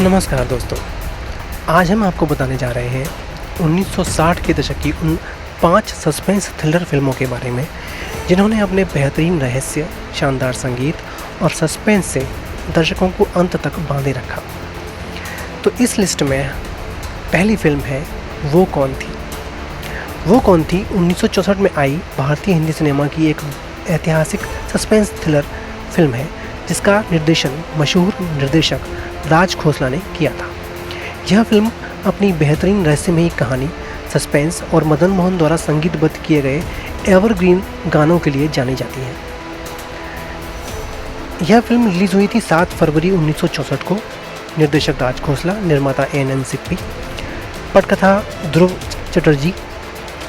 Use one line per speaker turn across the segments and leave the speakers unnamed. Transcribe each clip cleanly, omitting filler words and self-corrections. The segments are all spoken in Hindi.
नमस्कार दोस्तों, आज हम आपको बताने जा रहे हैं 1960 के दशक की उन 5 सस्पेंस थ्रिलर फिल्मों के बारे में जिन्होंने अपने बेहतरीन रहस्य, शानदार संगीत और सस्पेंस से दर्शकों को अंत तक बांधे रखा। तो इस लिस्ट में पहली फिल्म है वो कौन थी। वो कौन थी 1964 में आई भारतीय हिंदी सिनेमा की एक ऐतिहासिक सस्पेंस थ्रिलर फिल्म है जिसका निर्देशन मशहूर निर्देशक राज खोसला ने किया था। यह फिल्म अपनी बेहतरीन रहस्यमयी कहानी, सस्पेंस और मदन मोहन द्वारा संगीतबद्ध किए गए एवरग्रीन गानों के लिए जानी जाती है। यह फिल्म रिलीज हुई थी 7 फरवरी 1964 को। निर्देशक राज खोसला, निर्माता एन सिप्पी, पटकथा ध्रुव चटर्जी,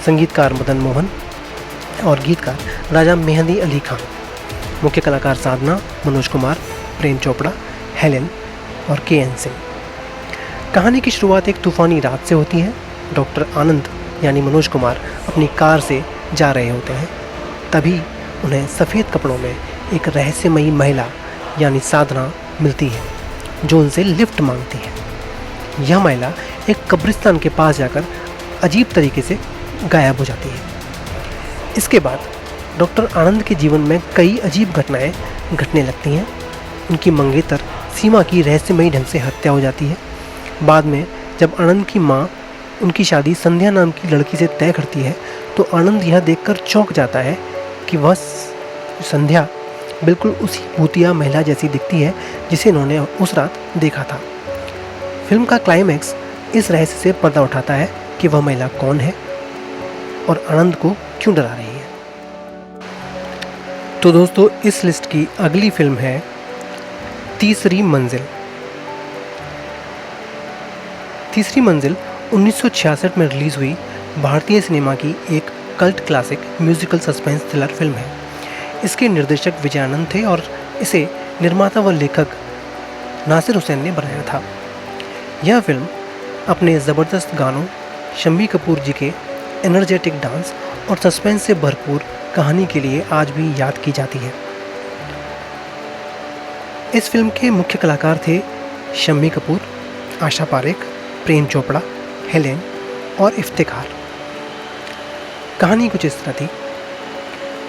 संगीतकार मदन मोहन और गीतकार राजा मेहंदी अली खान। मुख्य कलाकार साधना, मनोज कुमार, प्रेम चोपड़ा, हेलेन और के.एन. सिंह। कहानी की शुरुआत एक तूफानी रात से होती है। डॉक्टर आनंद यानी मनोज कुमार अपनी कार से जा रहे होते हैं। तभी उन्हें सफ़ेद कपड़ों में एक रहस्यमयी महिला यानी साधना मिलती है जो उनसे लिफ्ट मांगती है। यह महिला एक कब्रिस्तान के पास जाकर अजीब तरीके से गायब हो जाती है। इसके बाद डॉक्टर आनंद के जीवन में कई अजीब घटनाएं घटने लगती हैं। उनकी मंगेतर सीमा की रहस्यमयी ढंग से हत्या हो जाती है। बाद में जब आनंद की माँ उनकी शादी संध्या नाम की लड़की से तय करती है तो आनंद यह देखकर चौंक जाता है कि वह संध्या बिल्कुल उसी भूतिया महिला जैसी दिखती है जिसे उन्होंने उस रात देखा था। फिल्म का क्लाइमैक्स इस रहस्य से पर्दा उठाता है कि वह महिला कौन है और आनंद को क्यों डरा रही है। तो दोस्तों, इस लिस्ट की अगली फिल्म है तीसरी मंजिल। तीसरी मंजिल 1966 में रिलीज़ हुई भारतीय सिनेमा की एक cult classic musical suspense thriller film है। इसके निर्देशक विजयानंद थे और इसे निर्माता व लेखक नासिर हुसैन ने बनाया था। यह फिल्म अपने ज़बरदस्त गानों, शम्मी कपूर जी के एनर्जेटिक डांस और सस्पेंस से भरपूर कहानी के लिए आज भी याद की जाती है। इस फिल्म के मुख्य कलाकार थे शम्मी कपूर, आशा पारेख, प्रेम चोपड़ा, हेलेन और इफ्तिखार। कहानी कुछ इस तरह थी।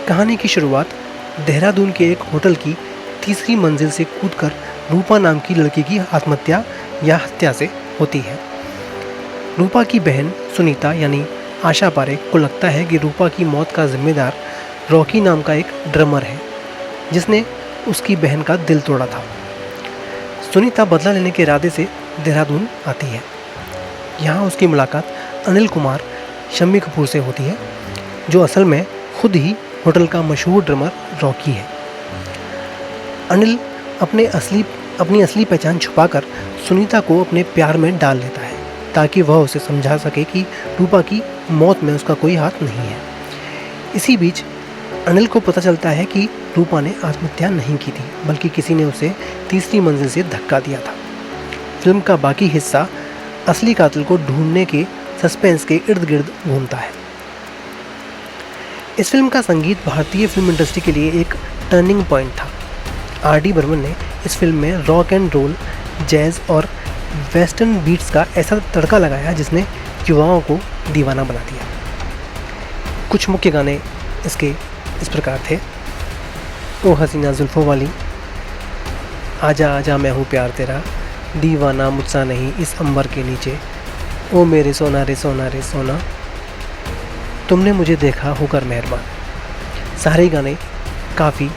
कहानी की शुरुआत देहरादून के एक होटल की तीसरी मंजिल से कूदकर रूपा नाम की लड़की की आत्महत्या या हत्या से होती है। रूपा की बहन सुनीता यानी आशा पारेख को लगता है कि रूपा की मौत का जिम्मेदार रॉकी नाम का एक ड्रमर है जिसने उसकी बहन का दिल तोड़ा था। सुनीता बदला लेने के इरादे से देहरादून आती है। यहाँ उसकी मुलाकात अनिल कुमार शम्मी कपूर से होती है जो असल में खुद ही होटल का मशहूर ड्रमर रॉकी है। अनिल अपनी असली पहचान छुपाकर सुनीता को अपने प्यार में डाल लेता है ताकि वह उसे समझा सके कि रूपा की मौत में उसका कोई हाथ नहीं है। इसी बीच अनिल को पता चलता है कि रूपा ने आत्महत्या नहीं की थी बल्कि किसी ने उसे तीसरी मंजिल से धक्का दिया था। फिल्म का बाकी हिस्सा असली कातिल को ढूंढने के सस्पेंस के इर्द गिर्द घूमता है। इस फिल्म का संगीत भारतीय फिल्म इंडस्ट्री के लिए एक टर्निंग पॉइंट था। आर.डी. बर्मन ने इस फिल्म में रॉक एंड रोल, जैज़ और वेस्टर्न बीट्स का ऐसा तड़का लगाया जिसने युवाओं को दीवाना बना दिया। कुछ मुख्य गाने इसके इस प्रकार थे। ओ हसीना जुल्फ़ों वाली, आजा आजा मैं हूँ प्यार तेरा, दीवाना मुझसा नहीं इस अंबर के नीचे, ओ मेरे सोना रे सोना रे सोना, तुमने मुझे देखा होकर मेहरबान। सारे गाने काफ़ी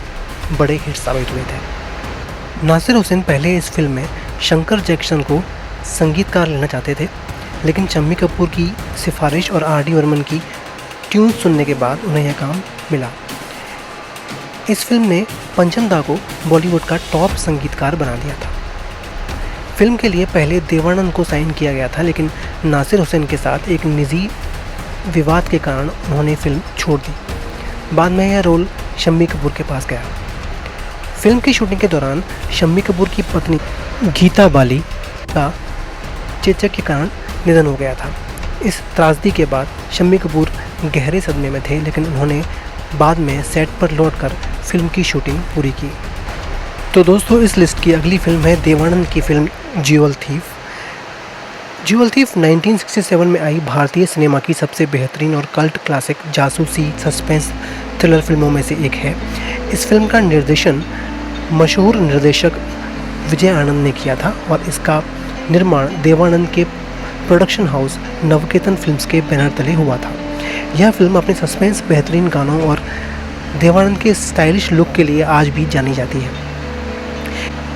बड़े हिट साबित हुए थे। नासिर हुसैन पहले इस फिल्म में शंकर जैक्सन को संगीतकार लेना चाहते थे लेकिन शम्मी कपूर की सिफारिश और आर.डी. बर्मन की ट्यून सुनने के बाद उन्हें यह काम मिला। इस फिल्म ने पंचम दा को बॉलीवुड का टॉप संगीतकार बना दिया था। फिल्म के लिए पहले देवानंद को साइन किया गया था लेकिन नासिर हुसैन के साथ एक निजी विवाद के कारण उन्होंने फिल्म छोड़ दी। बाद में यह रोल शम्मी कपूर के पास गया। फिल्म की शूटिंग के दौरान शम्मी कपूर की पत्नी गीता बाली का चेचक के कारण निधन हो गया था। इस त्रासदी के बाद शम्मी कपूर गहरे सदमे में थे लेकिन उन्होंने बाद में सेट पर लौटकर फिल्म की शूटिंग पूरी की। तो दोस्तों इस लिस्ट की अगली फिल्म है देवानंद की film jewel thief. Jewel thief 1967 में आई भारतीय सिनेमा की सबसे बेहतरीन और कल्ट क्लासिक जासूसी सस्पेंस थ्रिलर फिल्मों में से एक है। इस फिल्म का निर्देशन मशहूर निर्देशक विजय आनंद ने किया था और इसका निर्माण देवानंद के प्रोडक्शन हाउस नवकेतन फिल्म्स के बैनर तले हुआ था। यह फिल्म अपने सस्पेंस, बेहतरीन गानों और देवानंद के स्टाइलिश लुक के लिए आज भी जानी जाती है।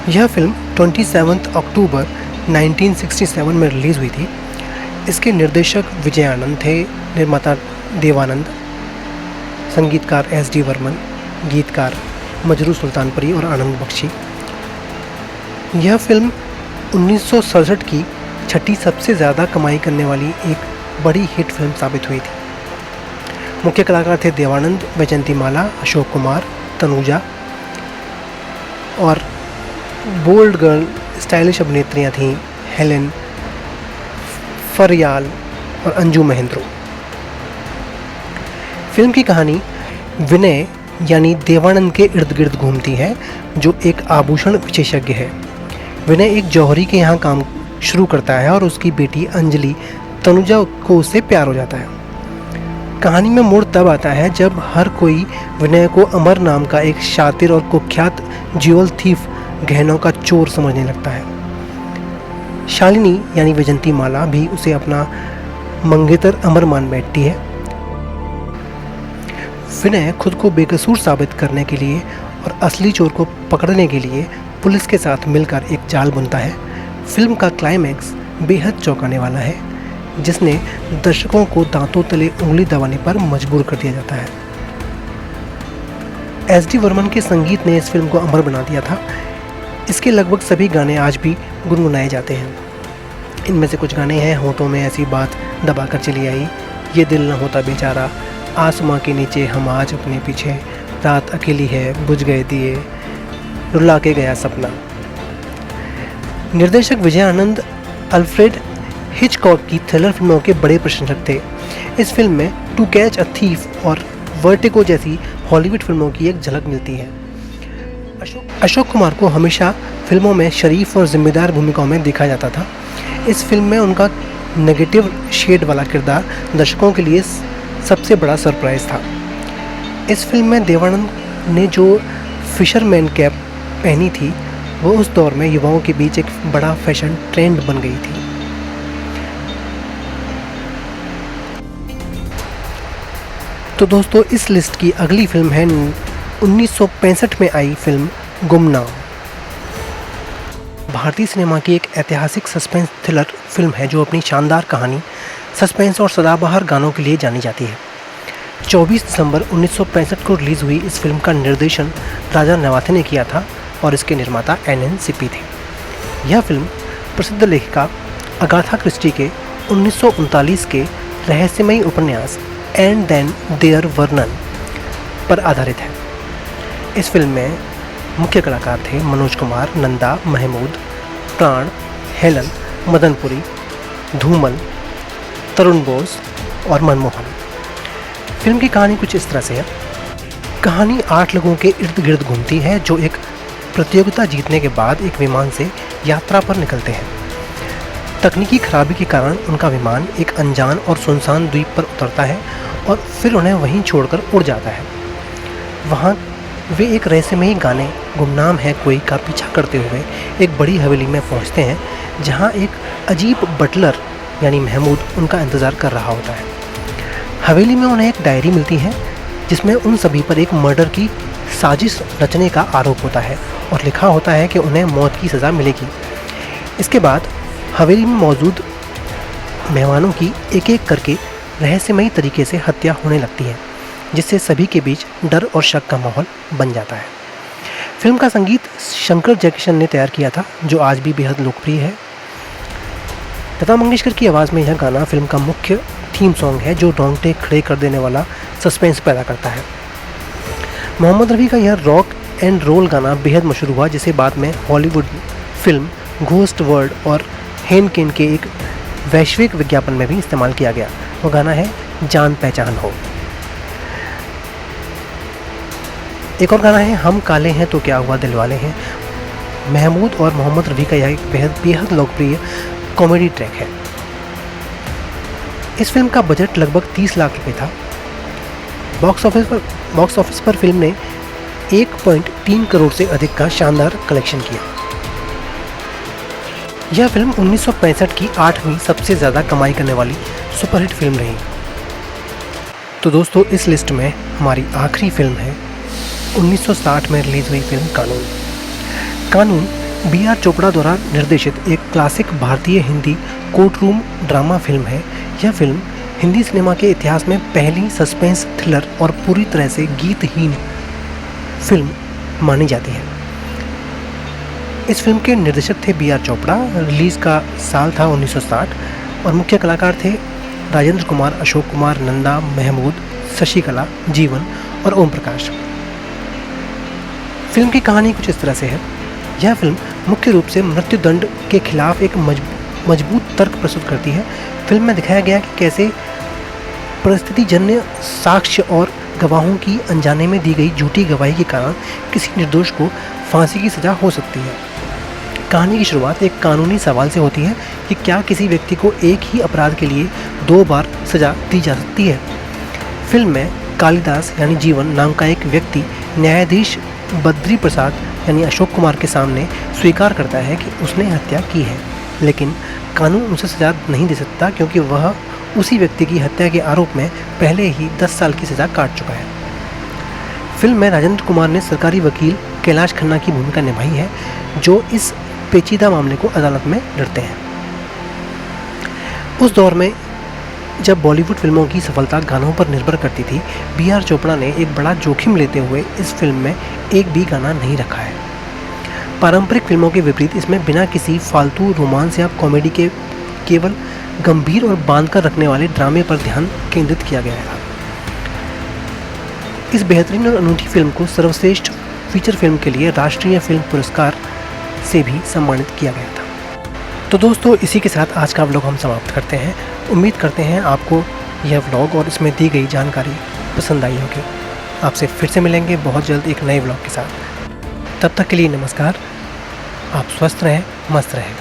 यह फिल्म 27 अक्टूबर 1967 में रिलीज़ हुई थी। इसके निर्देशक विजय आनंद थे, निर्माता देवानंद, संगीतकार एस.डी. वर्मन, गीतकार मजरू सुल्तानपुरी और आनंद बख्शी। यह फिल्म 1967 की छठी सबसे ज़्यादा कमाई करने वाली एक बड़ी हिट फिल्म साबित हुई थी। मुख्य कलाकार थे देवानंद, वैजयंतीमाला, अशोक कुमार, तनुजा और बोल्ड गर्ल स्टाइलिश अभिनेत्रियां थीं हेलेन, फरयाल और अंजू महेंद्रो। फिल्म की कहानी विनय यानी देवानंद के इर्द गिर्द घूमती है, जो एक आभूषण विशेषज्ञ है। विनय एक जौहरी के यहाँ काम शुरू करता है और उसकी बेटी अंजलि तनुजा को उससे प्यार हो जाता है। कहानी में मोड़ तब आता है जब हर कोई विनय को अमर नाम का एक शातिर और कुख्यात ज्वेल थीफ, गहनों का चोर समझने लगता है। शालिनी यानी वैजयंतीमाला भी उसे अपना मंगेतर अमर मान बैठती है। विनय खुद को बेकसूर साबित करने के लिए और असली चोर को पकड़ने के लिए पुलिस के साथ मिलकर एक जाल बुनता है। फिल्म का क्लाइमैक्स बेहद चौंकाने वाला है, जिसने दर्शकों को दांतों तले उंगली दबाने पर मजबूर कर दिया जाता है। एस.डी. वर्मन के संगीत ने इस फिल्म को अमर बना दिया था। इसके लगभग सभी गाने आज भी गुनगुनाए जाते हैं। इनमें से कुछ गाने हैं होठों में ऐसी बात दबा कर चली आई, ये दिल न होता बेचारा, आसमां के नीचे हम आज अपने पीछे, रात अकेली है बुझ गए दिए, रुला के गया सपना। निर्देशक विजय आनंद अल्फ्रेड हिचकॉक की थ्रिलर फिल्मों के बड़े प्रशंसक थे। इस फिल्म में टू कैच अ थीफ और वर्टिगो जैसी हॉलीवुड फिल्मों की एक झलक मिलती है। अशोक कुमार को हमेशा फिल्मों में शरीफ और जिम्मेदार भूमिकाओं में देखा जाता था। इस फिल्म में उनका नेगेटिव शेड वाला किरदार दर्शकों के लिए सबसे बड़ा सरप्राइज था। इस फिल्म में देवानंद ने जो फिशरमैन कैप पहनी थी, वो उस दौर में युवाओं के बीच एक बड़ा फैशन ट्रेंड बन गई थी। तो दोस्तों इस लिस्ट की अगली फिल्म है 1965 में आई फिल्म गुमनाम। भारतीय सिनेमा की एक ऐतिहासिक सस्पेंस थ्रिलर फिल्म है जो अपनी शानदार कहानी, सस्पेंस और सदाबहार गानों के लिए जानी जाती है। 24 दिसंबर 1965 को रिलीज़ हुई इस फिल्म का निर्देशन राजा नवाथे ने किया था और इसके निर्माता एन.एन. सिप्पी थे। यह फिल्म प्रसिद्ध लेखिका अगाथा क्रिस्टी के 1939 के रहस्यमयी उपन्यास and then there were none पर आधारित है। इस फिल्म में मुख्य कलाकार थे मनोज कुमार, नंदा, महमूद, प्राण, हेलन, मदनपुरी, धूमल, तरुण बोस और मनमोहन। फिल्म की कहानी कुछ इस तरह से है। कहानी 8 लोगों के इर्द गिर्द घूमती है जो एक प्रतियोगिता जीतने के बाद एक विमान से यात्रा पर निकलते हैं। तकनीकी खराबी के कारण उनका विमान एक अनजान और सुनसान द्वीप पर उतरता है और फिर उन्हें वहीं छोड़कर उड़ जाता है। वहाँ वे एक रहस्यमयी गाने गुमनाम है कोई का पीछा करते हुए एक बड़ी हवेली में पहुँचते हैं, जहाँ एक अजीब बटलर यानी महमूद उनका इंतज़ार कर रहा होता है। हवेली में उन्हें एक डायरी मिलती है जिसमें उन सभी पर एक मर्डर की साजिश रचने का आरोप होता है और लिखा होता है कि उन्हें मौत की सज़ा मिलेगी। इसके बाद हवेली में मौजूद मेहमानों की एक एक करके रहस्यमयी तरीके से हत्या होने लगती है, जिससे सभी के बीच डर और शक का माहौल बन जाता है। फिल्म का संगीत शंकर जयकिशन ने तैयार किया था, जो आज भी बेहद लोकप्रिय है। लता मंगेशकर की आवाज़ में यह गाना फिल्म का मुख्य थीम सॉन्ग है, जो रोंगटे खड़े कर देने वाला सस्पेंस पैदा करता है। मोहम्मद रफ़ी का यह रॉक एंड रोल गाना बेहद मशहूर हुआ, जिसे बाद में हॉलीवुड फिल्म घोस्ट वर्ल्ड और हेन केन के एक वैश्विक विज्ञापन में भी इस्तेमाल किया गया। वो गाना है जान पहचान हो। एक और गाना है हम काले हैं तो क्या हुआ दिलवाले हैं। महमूद और मोहम्मद रफ़ी का यह एक बेहद लोकप्रिय कॉमेडी ट्रैक है। इस फिल्म का बजट लगभग 30 लाख रुपए था। बॉक्स ऑफिस पर फिल्म ने 1.3 करोड़ से अधिक का शानदार कलेक्शन किया। यह फिल्म 1965 की 8वीं सबसे ज़्यादा कमाई करने वाली सुपरहिट फिल्म रही। तो दोस्तों, इस लिस्ट में हमारी आखिरी फिल्म है 1960 में रिलीज़ हुई फिल्म कानून। कानून B.R. चोपड़ा द्वारा निर्देशित एक क्लासिक भारतीय हिंदी कोर्टरूम ड्रामा फिल्म है। यह फिल्म हिंदी सिनेमा के इतिहास में पहली सस्पेंस थ्रिलर और पूरी तरह से गीतहीन फिल्म मानी जाती है। इस फिल्म के निर्देशक थे B.R. चोपड़ा। रिलीज़ का साल था 1960 और मुख्य कलाकार थे राजेंद्र कुमार, अशोक कुमार, नंदा, महमूद, शशिकला, जीवन और ओम प्रकाश। फिल्म की कहानी कुछ इस तरह से है। यह फिल्म मुख्य रूप से मृत्युदंड के खिलाफ एक मजबूत तर्क प्रस्तुत करती है। फिल्म में दिखाया गया कि कैसे परिस्थितिजन्य साक्ष्य और गवाहों की अनजाने में दी गई झूठी गवाही के कारण किसी निर्दोष को फांसी की सज़ा हो सकती है। कहानी की शुरुआत एक कानूनी सवाल से होती है कि क्या किसी व्यक्ति को एक ही अपराध के लिए 2 बार सज़ा दी जा सकती है। फिल्म में कालिदास यानी जीवन नाम का एक व्यक्ति न्यायाधीश बद्री प्रसाद यानी अशोक कुमार के सामने स्वीकार करता है कि उसने हत्या की है, लेकिन कानून उसे सज़ा नहीं दे सकता क्योंकि वह उसी व्यक्ति की हत्या के आरोप में पहले ही 10 साल की सज़ा काट चुका है। फिल्म में राजेंद्र कुमार ने सरकारी वकील कैलाश खन्ना की भूमिका निभाई है, जो इस पेचीदा मामले को अदालत में लड़ते हैं। उस दौर में जब बॉलीवुड फिल्मों की सफलता गानों पर निर्भर करती थी, B.R. चोपड़ा ने एक बड़ा जोखिम लेते हुए इस फिल्म में एक भी गाना नहीं रखा है। पारंपरिक फिल्मों के विपरीत इसमें बिना किसी फालतू रोमांस या कॉमेडी के केवल गंभीर और बांधकर रखने वाले ड्रामे पर ध्यान केंद्रित किया गया था। इस बेहतरीन और अनूठी फिल्म को सर्वश्रेष्ठ फीचर फिल्म के लिए राष्ट्रीय फिल्म पुरस्कार से भी सम्मानित किया गया था। तो दोस्तों, इसी के साथ आज का व्लॉग हम समाप्त करते हैं। उम्मीद करते हैं आपको यह व्लॉग और इसमें दी गई जानकारी पसंद आई होगी। आपसे फिर से मिलेंगे बहुत जल्द एक नए व्लॉग के साथ। तब तक के लिए नमस्कार। आप स्वस्थ रहें, मस्त रहें।